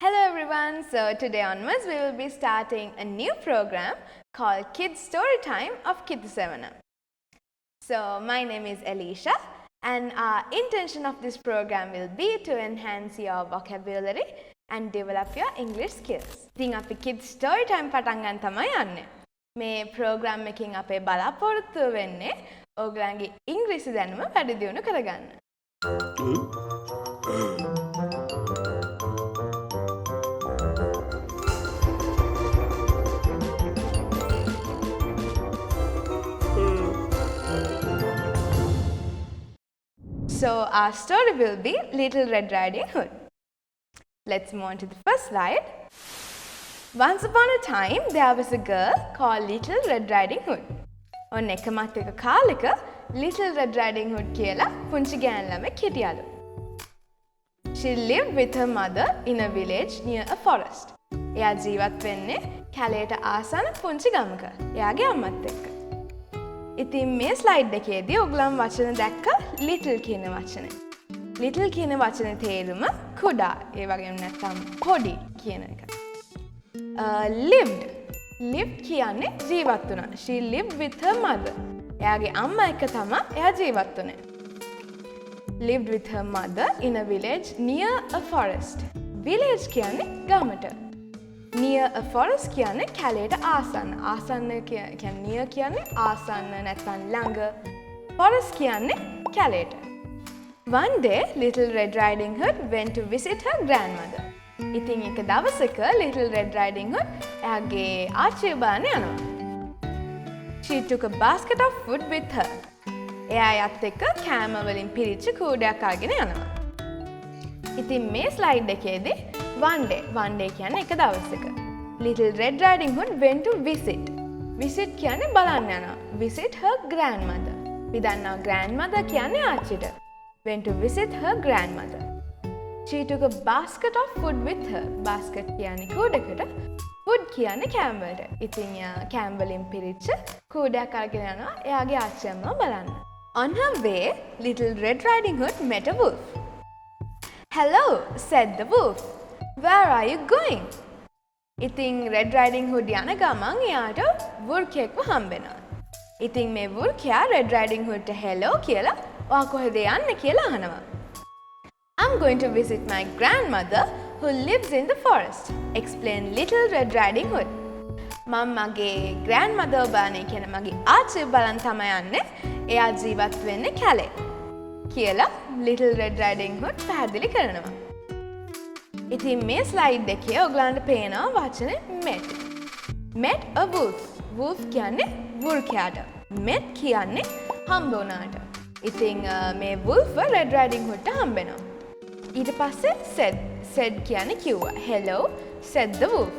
Hello everyone, so today onwards we will be starting a new program called Kids Story Time of KITHU. So my name is Elisha and our intention of this program will be to enhance your vocabulary and develop your English skills. ඉතින් අපි Kids Story Time පටන් ගන්න තමයි යන්නේ. මේ program එකකින් අපේ බලාපොරොත්තුව වෙන්නේ ඔයගලන්ගේ ඉංග්‍රීසි දැනුම වැඩි දියුණු කරගන්න. So our story will be Little Red Riding Hood. Let's move on to the first slide. Once upon a time, there was a girl called Little Red Riding Hood. ඔන්න එකමත් එක කාලෙක Little Red Riding Hood කියලා පුංචි ගෑණු ළමෙක් හිටියලු. She lived with her mother in a village near a forest. එයා ජීවත් වෙන්නේ කැලේට ආසන්න පුංචි ගමක. එයාගේ අම්මත් එක්ක. ඉතින් මේ ස්ලයිඩ් එකේදී ඔයගලන් වචන දැක්ක little කියන වචනේ. little කියන වචනේ තේරුම කුඩා. ඒ වගේම නැත්නම් පොඩි කියන එක. lived කියන්නේ ජීවත් වුණා. She lived with her mother. එයාගේ අම්මා එක්ක තමයි එයා ජීවත් වුනේ. lived with her mother in a village near a forest. village කියන්නේ ගමට. near a forest කියන්නේ කැලේට ආසන්න. ආසන්න කියන්නේ near කියන්නේ ආසන්න නැත්නම් ළඟ. forest කියන්නේ කැලේට. One day, Little Red Riding Hood went to visit her grandmother. ඉතින් එක දවසක Little Red Riding Hood එයාගේ ආච්චිව බලන්න යනවා. She took a basket of food with her. එයා යත් එක්ක කෑම වලින් පිරිච්ච කූඩයක් අරගෙන යනවා. ඉතින් මේ ස්ලයිඩ් එකේදී one day කියන්නේ එක දවසක. Little Red Riding Hood went to visit. Visit කියන්නේ බලන්න යනවා. Visit her grandmother. අපි දන්නවා grandmother කියන්නේ ආච්චිට. Went to visit her grandmother. She took a basket of food with her. Basket කියන්නේ කූඩකට. Food කියන්නේ කෑම වලට. ඉතින් කෑම වලින් පිරිච්ච කූඩයක් අරගෙන යනවා එයාගේ ආච්චි අම්මව බලන්න. On her way, Little Red Riding Hood met a wolf. Hello, said the wolf. Where are you going? ඉතින් Red Riding Hood යන ගමන් එයාට වෘකයෙක්ව හම්බෙනවා. ඉතින් මේ වෘකයා Red Riding Hoodට hello කියලා ඔයා කොහෙද යන්නේ කියලා අහනවා. I'm going to visit my grandmother who lives in the forest, explained Little Red Riding Hood. මම මගේ grandmother බලන්නේ කියන මගේ ආච්චිව බලන් තමයි යන්නේ. එයා ජීවත් වෙන්නේ කැලේ. කියලා Little Red Riding Hood පැහැදිලි කරනවා. ඉතින් මේ ස්ලයිඩ් එකේ ඔයගලන්ට පේනවා වචනේ met. met a wolf. wolf කියන්නේ වෘකයාට. met කියන්නේ හම්බ වුණාට. ඉතින් මේ wolf Red Riding Hoodට හම්බෙනවා. ඊට පස්සේ said කියන්නේ කිව්වා. Hello, said the wolf.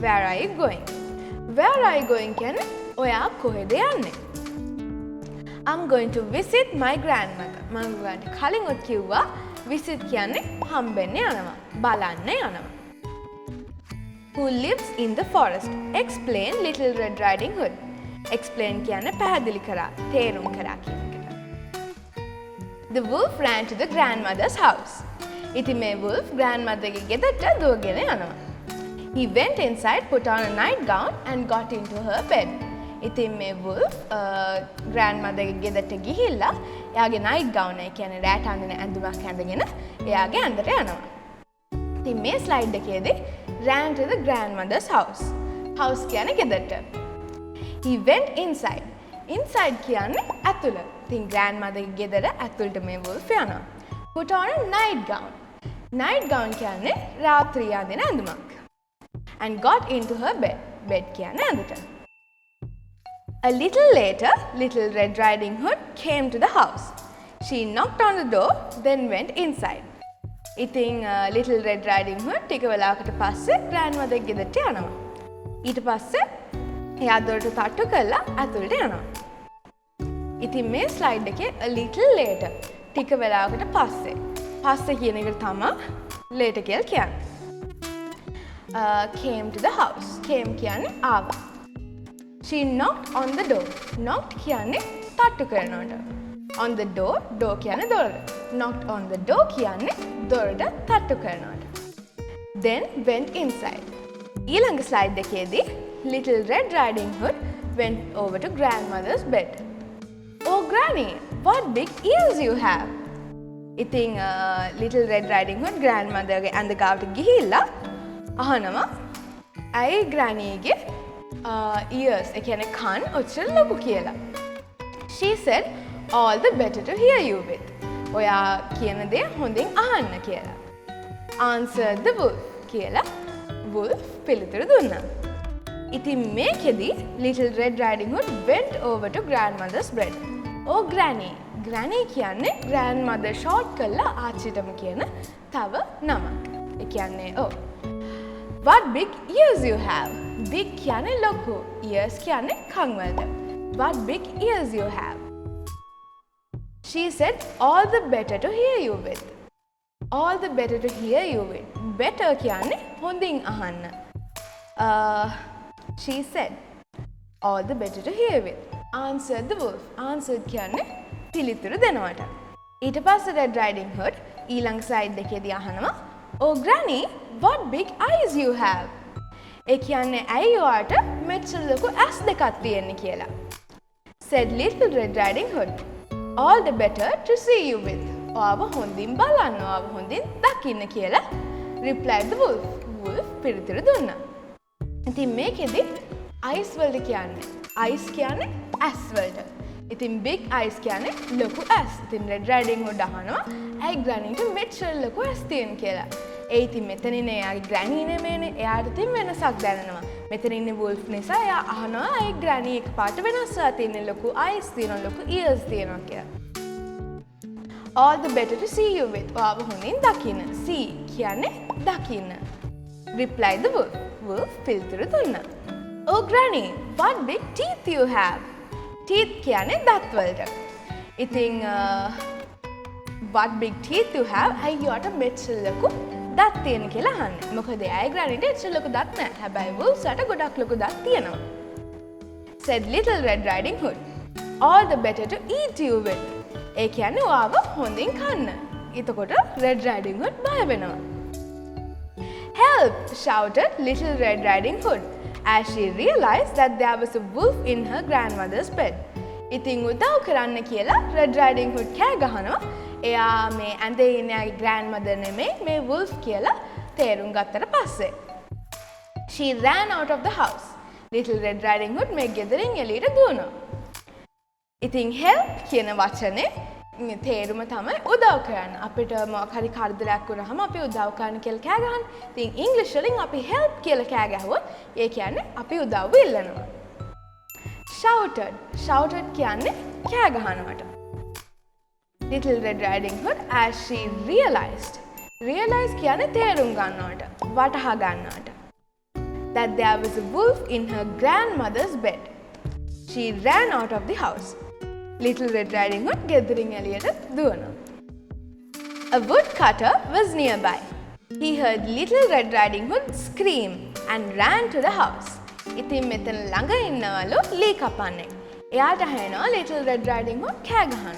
Where are you going? Where are you going කියන්නේ ඔයා කොහෙද යන්නේ? I'm going to visit my grandmother. මම ඔයාලට කලින් උත් කිව්වා visit කියන්නේ හම්බෙන්න යනවා. බලන්න යනවා. Who lives in the forest? Explain Little Red Riding Hood. Explain කියන්නේ පැහැදිලි කරා, තේරුම් කරා කියන එකට. The wolf ran to the grandmother's house. ඉතින් මේ wolf grandmother ගේ ගෙදරට දුවගෙන යනවා. He went inside, put on a nightgown and got into her bed. ඉතින් මේ wolf grandmother ගේ ගෙදරට ගිහිල්ලා එයාගේ night gown එක කියන්නේ රැට අඳින ඇඳුමක් ඇඳගෙන එයාගේ ඇඳට යනවා. ඉතින් මේ ස්ලයිඩ් එකේදී ran to the grandmother's house. house කියන්නේ ගෙදරට. He went inside. inside කියන්නේ ඇතුළ. ඉතින් grandmother ගේ ගෙදර ඇතුළට මේ wolf යනවා. Put on a night gown. night gown කියන්නේ රාත්‍රී අඳින ඇඳුමක්. And got into her bed. bed කියන්නේ ඇඳට. A little later, Little Red Riding Hood came to the house. She knocked on the door, then went inside. ඉතින් Little Red Riding Hood ටික වෙලාවකට පස්සේ grandmother ගෙදරට යනවා. ඊට පස්සේ එයා දොරට තට්ටු කරලා ඇතුළට යනවා. ඉතින් මේ ස්ලයිඩ් එකේ a little later ටික වෙලාවකට පස්සේ. පස්සේ කියන එකට තමයි later කියලා කියන්නේ. Came to the house. Came කියන්නේ ආවා. She knocked on the door. Knocked කියන්නේ තට්ටු කරනවට. On the door කියන්නේ දොරට. Knocked on the door කියන්නේ දොරට තට්ටු කරනවට. then went inside. ඊළඟ slide එකේදී Little Red Riding Hood went over to grandmother's bed. Oh granny, what big ears you have! ඉතින් Little Red Riding Hood grandmother ගේ ඇඳ ගාවට ගිහිල්ලා අහනවා ඇයි granny ගේ ears ඒ කියන්නේ කන් ඔච්චර ලොකු කියලා. She said, all the better to hear you with. ඔයා කියන දේ හොඳින් අහන්න කියලා. Answered the wolf කියලා wolf පිළිතුරු දුන්නා. ඉතින් මේකෙදි Little Red Riding Hood went over to grandmother's bed. Oh granny, granny කියන්නේ grandmother short කරලා ආච්චිටම කියන තව නමක්. ඒ කියන්නේ what big ears you have. Big කියන්නේ ලොකු, ears කියන්නේ කන් වලට. What big ears you have. She said, all the better to hear you with. All the better to hear you with. Better කියන්නේ හොඳින් අහන්න. She said, all the better to hear with. Answered the wolf. Answered කියන්නේ පිළිතුරු දෙනවට. ඊට පස්සේ Red Riding Hood ඊළඟ side එකේදී අහනවා, oh granny, what big eyes you have. ඒ කියන්නේ ඇයි ඔයාට මෙච්චර ලොකු ඇස් දෙකක් තියෙන්නේ කියලා. Said Little Red Riding Hood, all the better to see you with. ඔයාව හොඳින් බලන්න, ඔයාව හොඳින් දකින්න කියලා replied the wolf. Wolf පිළිතුරු දුන්නා. ඉතින් මේකෙදි eyes වලට කියන්නේ eyes කියන්නේ ඇස් වලට. ඉතින් big eyes කියන්නේ ලොකු ඇස්. ඉතින් Red Riding Hood අහනවා ඇයි grannyට මෙච්චර ලොකු ඇස් තියෙන කියලා. ඒ ඉතින් මෙතන ඉන්නේ එයාගේ granny නෙමෙයිනේ. එයාට ඉතින් වෙනසක් දැනෙනවා. මෙතන ඉන්නේ wolf නිසා එයා අහනවා ඇයි granny එකපාරට වෙනස් වෙලා තියෙන්නේ, ලොකු eyes තියෙනවා, ලොකු ears තියෙනවා කියලා. All the better to see you with. ඔයාව හොඳින් දකින්න. See කියන්නේ දකින්න. Replied the wolf. Wolf පිළිතුරු දුන්නා. Oh granny, what big teeth you have. Teeth කියන්නේ දත් වලට. ඉතින් what big teeth you have. ඇයි ඔයාට මෙච්චර ලොකු දත් තියෙන කියලා අහන්නේ. මොකද ඇයි grannyට එච්චර ලොකු දත් නැහැ. හැබැයි wolfsට ගොඩක් ලොකු දත් තියෙනවා. Said Little Red Riding Hood, all the better to eat you with. ඒ කියන්නේ ඔයාව හොඳින් කන්න. එතකොට Red Riding Hood බය වෙනවා. Help! Shouted Little Red Riding Hood as she realized that there was a wolf in her grandmother's bed. ඉතින් උදව් කරන්න කියලා Red Riding Hood කෑ ගහනවා. එයා මේ ඇඳේ ඉන්න යාගේ grandmother නෙමෙයි මේ wolf කියලා තේරුම් ගත්තට පස්සේ. She ran out of the house. Little Red Riding Hood මේ ගෙදරින් එළියට දුවනවා. ඉතින් help කියන වචනේ තේරුම තමයි උදව් කරන්න. අපිට මොකක් හරි කරදරයක් වුණාම අපි උදව් කරන්න කියලා කෑ ගහන්නේ. ඉතින් ඉංග්‍රීසි වලින් අපි help කියලා කෑ ගැහුවොත් ඒ කියන්නේ අපි උදව් ඉල්ලනවා. Shouted. Shouted කියන්නේ කෑ ගහනවට. Little Red Riding Hood as she realized. Realize කියන්නේ තේරුම් ගන්නවට, වටහා ගන්නවට. That there was a wolf in her grandmother's bed. She ran out of the house. Little Red Riding Hood ගෙදරින් එළියට දුවනවා. A woodcutter was nearby. He heard Little Red Riding Hood scream and ran to the house. ඉතින් මෙතන ළඟ ඉන්නවලු ලී කපන්නෙක්. එයාට ඇහෙනවා Little Red Riding Hood කෑ ගහනවා.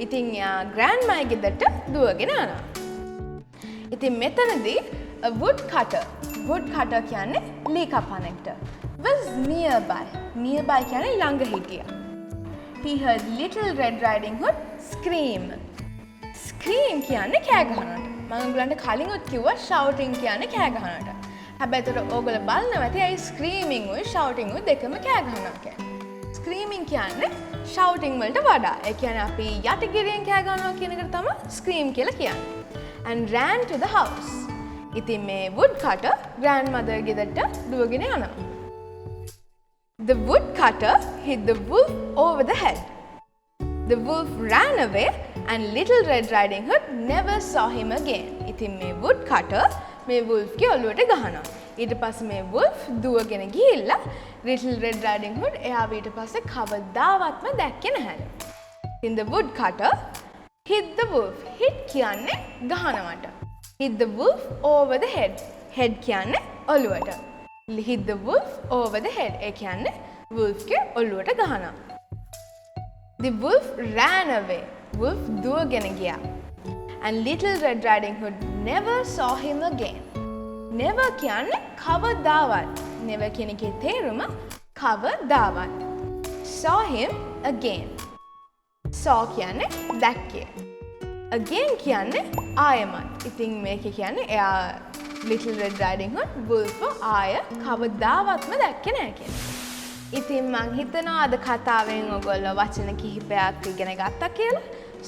ඉතින් එයා grandma ගෙදරට දුවගෙන යනවා. ඉතින් මෙතනදී a woodcutter කියන්නේ ලී කපන්නෙක්ට was nearby. Nearby කියන්නේ ළඟ හිටියා. He heard Little Red Riding Hood scream. Scream කියන්නේ කෑ ගහනවට. මම ඔයගලන්ට කලින් උත් කිව්වා shouting කියන්නේ කෑ ගහනවට. හැබැයි ඒතර ඕගොල්ලෝ බලනවා ඇති ඇයි screaming උයි shouting උයි දෙකම කෑ ගහනවා කියන්නේ. Screaming කියන්නේ shouting වලට වඩා. ඒ කියන්නේ අපි යටිගිරියෙන් කෑ ගහනවා කියන එකට තමයි scream කියලා කියන්නේ. And ran to the house. ඉතින් මේ woodcutter grandmother ගෙදරට දුවගෙන යනවා. The woodcutter hit the wolf over the head. The wolf ran away and Little Red Riding Hood never saw him again. ඉතින් මේ woodcutter මේ wolf ගේ ඔළුවට ගහනවා. ඊට පස්සේ මේ wolf දුවගෙන ගිහිල්ලා Little Red Riding Hood එයාව ඊට පස්සේ කවදාවත්ම දැක්කේ නැහැලු. In the woodcutter hit the wolf. Hit කියන්නේ ගහනවට. Hit the wolf over the head. Head කියන්නේ ඔළුවට. Hit the wolf over the head. ඒ කියන්නේ wolf ගේ ඔළුවට ගහනවා. The wolf ran away. Wolf දුවගෙන ගියා. And Little Red Riding Hood never saw him again. never කියන්නේ කවදාවත්. never කියන එකේ තේරුම කවදාවත්. saw him again. saw කියන්නේ දැක්කේ. again කියන්නේ ආයමත්. ඉතින් මේක කියන්නේ එයා Little Red Riding Hood wolf ආය කවදාවත්ම දැක්කේ නැහැ කියන්නේ. ඉතින් මං හිතනවා අද කතාවෙන් ඔයගොල්ලෝ වචන කිහිපයක් ඉගෙන ගත්තා කියලා.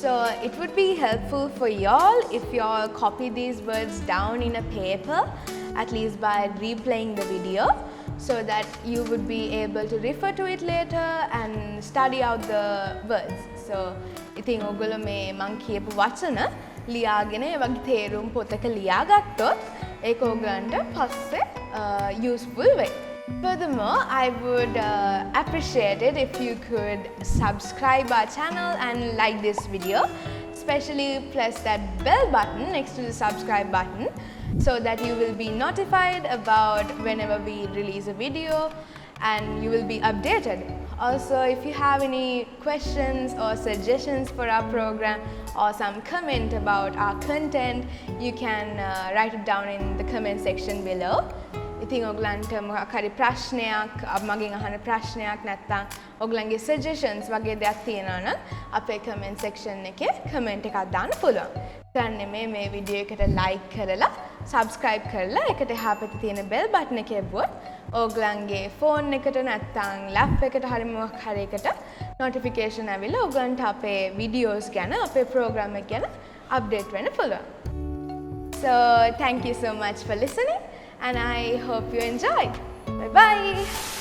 So it would be helpful for y'all if y'all copy these words down in a paper, at least by replaying the video, so that you would be able to refer to it later and study out the words. So ඉතින් ඔයගොල්ලෝ මේ මං කියපු වචන ලියාගෙන ඒ වගේ තේරුම් පොතක ලියාගත්තොත් ඒක ඔයගලන්ට පස්සේ useful වෙයි. Furthermore, I would appreciate it if you could subscribe our channel and like this video. Especially press that bell button next to the subscribe button so that you will be notified about whenever we release a video and you will be updated. Also, if you have any questions or suggestions for our program or some comment about our content, you can write it down in the comment section below. ඉතින් ඔයගලන්ට මොකක් හරි ප්‍රශ්නයක් මගෙන් අහන ප්‍රශ්නයක් නැත්නම් ඔයගලන්ගේ suggestions වගේ දෙයක් තියෙනවා නම් අපේ comment section එකේ comment එකක් දාන්න පුළුවන්. කරන්නේ මේ වීඩියෝ එකට like කරලා subscribe කරලා එකට එහා පැත්තේ තියෙන bell button එක එවුවොත් ඔයගලන්ගේ phone එකට නැත්නම් lap එකට හරි මොකක් හරි එකට notification ඇවිල්ලා ඔයගලන්ට අපේ videos ගැන අපේ program එක ගැන update වෙන්න පුළුවන්. So thank you so much for listening. And I hope you enjoyed. Bye bye.